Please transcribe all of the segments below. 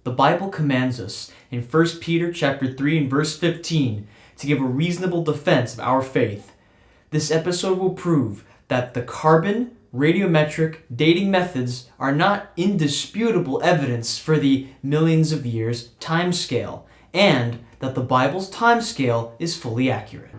the Bible commands us in 1 Peter chapter 3 and verse 15 to give a reasonable defense of our faith. This episode will prove that the carbon radiometric dating methods are not indisputable evidence for the millions of years timescale, and that the Bible's timescale is fully accurate.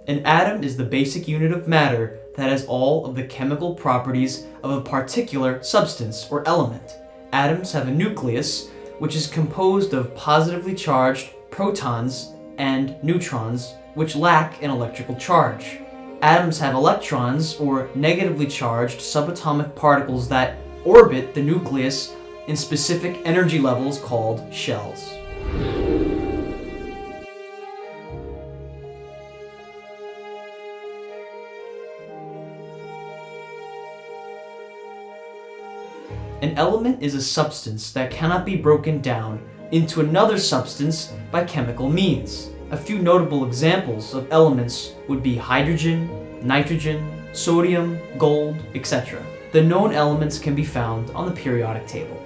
An atom is the basic unit of matter that has all of the chemical properties of a particular substance or element. Atoms have a nucleus, which is composed of positively charged protons and neutrons, which lack an electrical charge. Atoms have electrons, or negatively charged subatomic particles that orbit the nucleus in specific energy levels called shells. An element is a substance that cannot be broken down into another substance by chemical means. A few notable examples of elements would be hydrogen, nitrogen, sodium, gold, etc. The known elements can be found on the periodic table.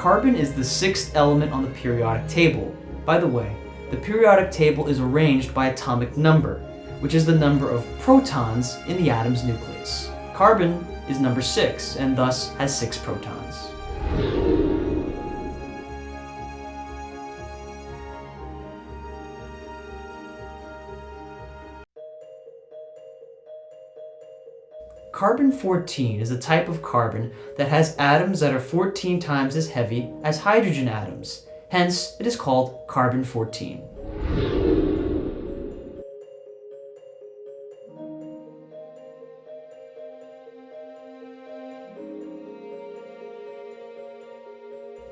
Carbon is the sixth element on the periodic table. By the way, the periodic table is arranged by atomic number, which is the number of protons in the atom's nucleus. Carbon is number 6 and thus has 6 protons. Carbon-14 is a type of carbon that has atoms that are 14 times as heavy as hydrogen atoms. Hence, it is called carbon-14.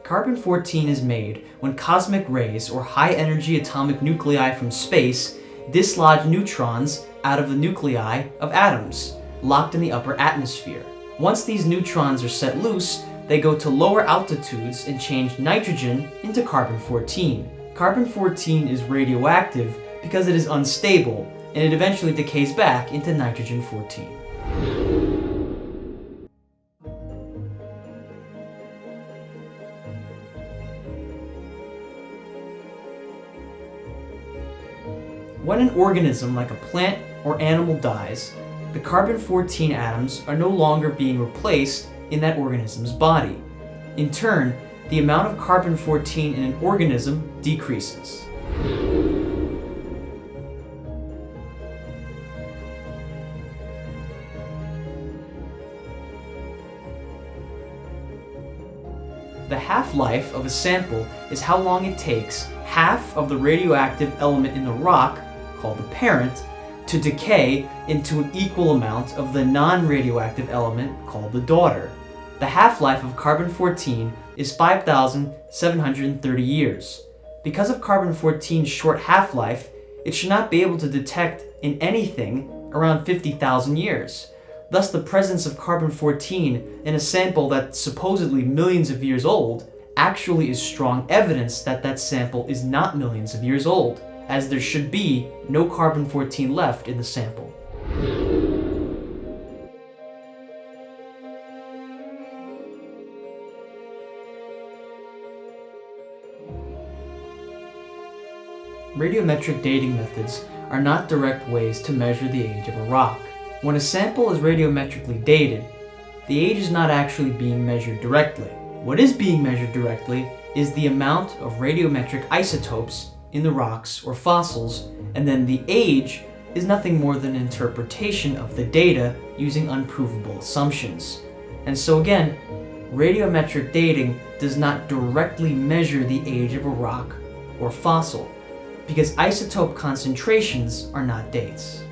Carbon-14 is made when cosmic rays or high-energy atomic nuclei from space dislodge neutrons out of the nuclei of atoms locked in the upper atmosphere. Once these neutrons are set loose, they go to lower altitudes and change nitrogen into carbon-14. Carbon-14 is radioactive because it is unstable, and it eventually decays back into nitrogen-14. When an organism like a plant or animal dies, the carbon-14 atoms are no longer being replaced in that organism's body. In turn, the amount of carbon-14 in an organism decreases. The half-life of a sample is how long it takes half of the radioactive element in the rock, called the parent, to decay into an equal amount of the non-radioactive element called the daughter. The half-life of carbon-14 is 5,730 years. Because of carbon-14's short half-life, it should not be able to detect in anything around 50,000 years. Thus, the presence of carbon-14 in a sample that's supposedly millions of years old actually is strong evidence that that sample is not millions of years old, as there should be no carbon-14 left in the sample. Radiometric dating methods are not direct ways to measure the age of a rock. When a sample is radiometrically dated, the age is not actually being measured directly. What is being measured directly is the amount of radiometric isotopes in the rocks or fossils And then the age is nothing more than an interpretation of the data using unprovable assumptions. And so again, radiometric dating does not directly measure the age of a rock or fossil, because isotope concentrations are not dates.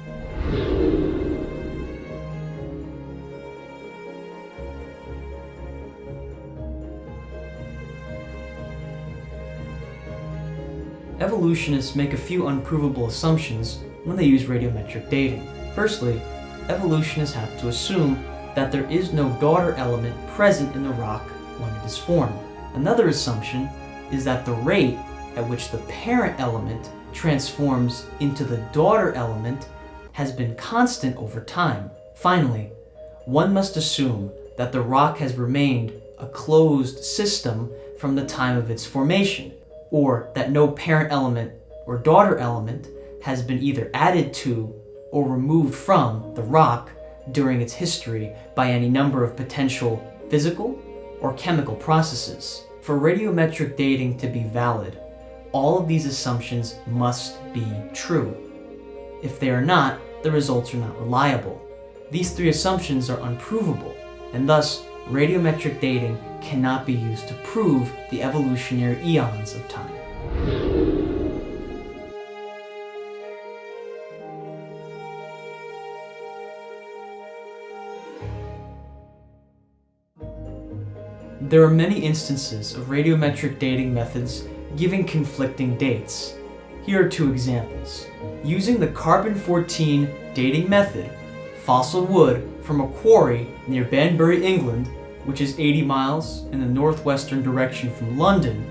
Evolutionists make a few unprovable assumptions when they use radiometric dating. Firstly, evolutionists have to assume that there is no daughter element present in the rock when it is formed. Another assumption is that the rate at which the parent element transforms into the daughter element has been constant over time. Finally, one must assume that the rock has remained a closed system from the time of its formation, or that no parent element or daughter element has been either added to or removed from the rock during its history by any number of potential physical or chemical processes. For radiometric dating to be valid, all of these assumptions must be true. If they are not, the results are not reliable. These three assumptions are unprovable, and thus radiometric dating cannot be used to prove the evolutionary eons of time. There are many instances of radiometric dating methods giving conflicting dates. Here are two examples. Using the carbon-14 dating method, fossil wood from a quarry near Banbury, England, which is 80 miles in the northwestern direction from London,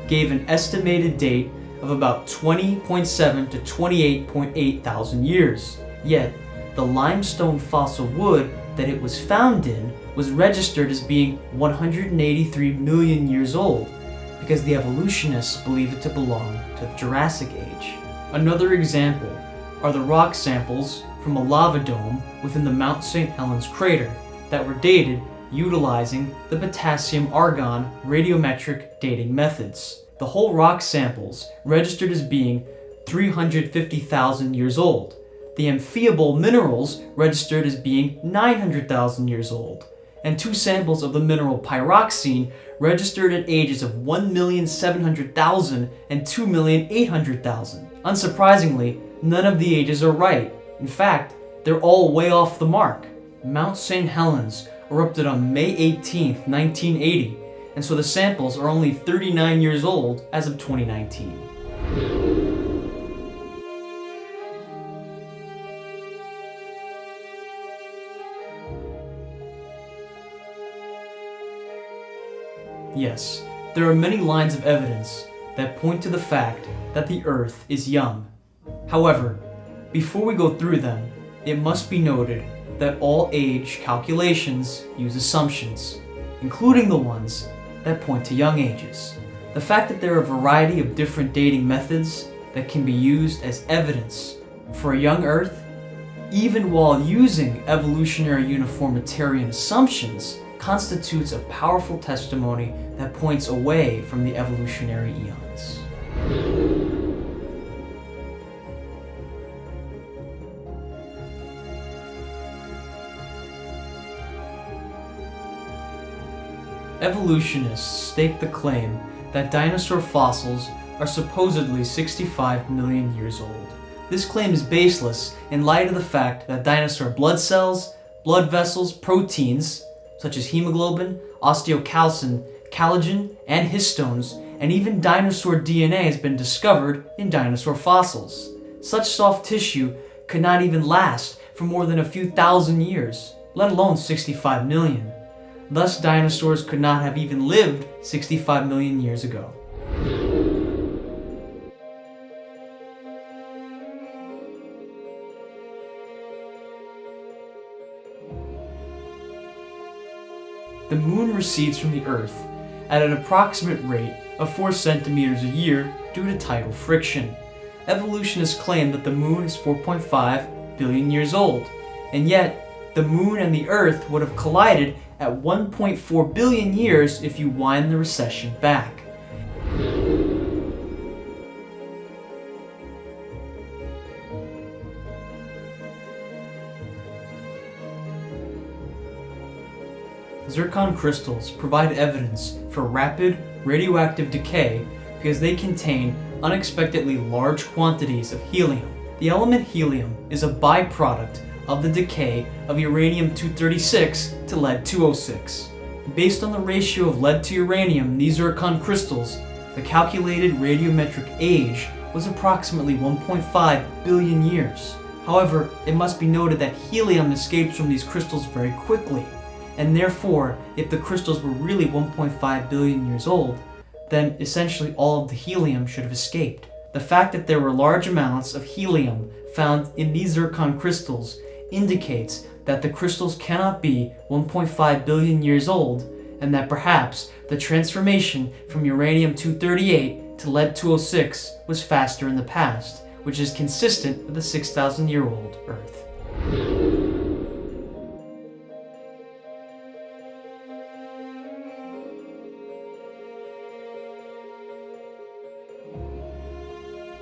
gave an estimated date of about 20.7 to 28.8 thousand years. Yet, the limestone fossil wood that it was found in was registered as being 183 million years old, because the evolutionists believe it to belong to the Jurassic Age. Another example are the rock samples from a lava dome within the Mount St. Helens crater that were dated utilizing the potassium-argon radiometric dating methods. The whole rock samples registered as being 350,000 years old. The amphiable minerals registered as being 900,000 years old, and two samples of the mineral pyroxene registered at ages of 1,700,000 and 2,800,000. Unsurprisingly, none of the ages are right. In fact, they're all way off the mark. Mount St. Helens erupted on May 18, 1980, and so the samples are only 39 years old as of 2019. Yes, there are many lines of evidence that point to the fact that the Earth is young. However, before we go through them, it must be noted that all age calculations use assumptions, including the ones that point to young ages. The fact that there are a variety of different dating methods that can be used as evidence for a young Earth, even while using evolutionary uniformitarian assumptions, constitutes a powerful testimony that points away from the evolutionary eons. Evolutionists stake the claim that dinosaur fossils are supposedly 65 million years old. This claim is baseless in light of the fact that dinosaur blood cells, blood vessels, proteins, such as hemoglobin, osteocalcin, collagen, and histones, and even dinosaur DNA has been discovered in dinosaur fossils. Such soft tissue could not even last for more than a few thousand years, let alone 65 million. Thus, dinosaurs could not have even lived 65 million years ago. The moon recedes from the Earth at an approximate rate of 4 centimeters a year due to tidal friction. Evolutionists claim that the moon is 4.5 billion years old, and yet the moon and the Earth would have collided at 1.4 billion years if you wind the recession back. Zircon crystals provide evidence for rapid radioactive decay because they contain unexpectedly large quantities of helium. The element helium is a byproduct of the decay of uranium-236 to lead-206. Based on the ratio of lead to uranium in these zircon crystals, the calculated radiometric age was approximately 1.5 billion years. However, it must be noted that helium escapes from these crystals very quickly, and therefore, if the crystals were really 1.5 billion years old, then essentially all of the helium should have escaped. The fact that there were large amounts of helium found in these zircon crystals indicates that the crystals cannot be 1.5 billion years old, and that perhaps the transformation from uranium-238 to lead-206 was faster in the past, which is consistent with the 6,000-year-old Earth.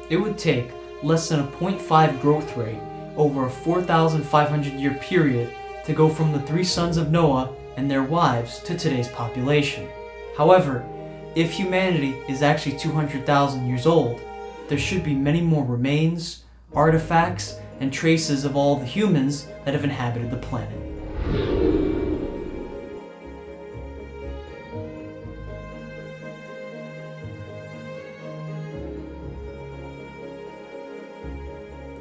It would take less than a 0.5 growth rate over a 4,500-year period to go from the 3 sons of Noah and their wives to today's population. However, if humanity is actually 200,000 years old, there should be many more remains, artifacts, and traces of all the humans that have inhabited the planet.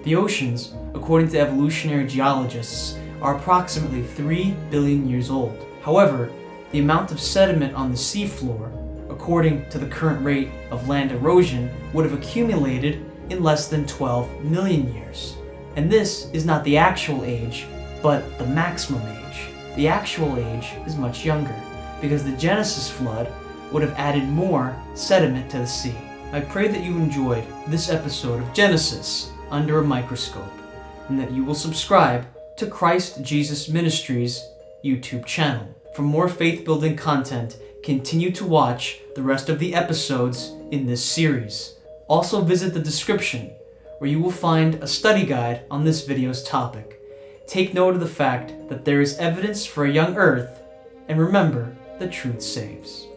The oceans, according to evolutionary geologists, are approximately 3 billion years old. However, the amount of sediment on the seafloor, according to the current rate of land erosion, would have accumulated in less than 12 million years. And this is not the actual age, but the maximum age. The actual age is much younger, because the Genesis flood would have added more sediment to the sea. I pray that you enjoyed this episode of Genesis Under a Microscope, and that you will subscribe to Christ Jesus Ministries YouTube channel. For more faith-building content, continue to watch the rest of the episodes in this series. Also visit the description, where you will find a study guide on this video's topic. Take note of the fact that there is evidence for a young Earth, and remember, the truth saves.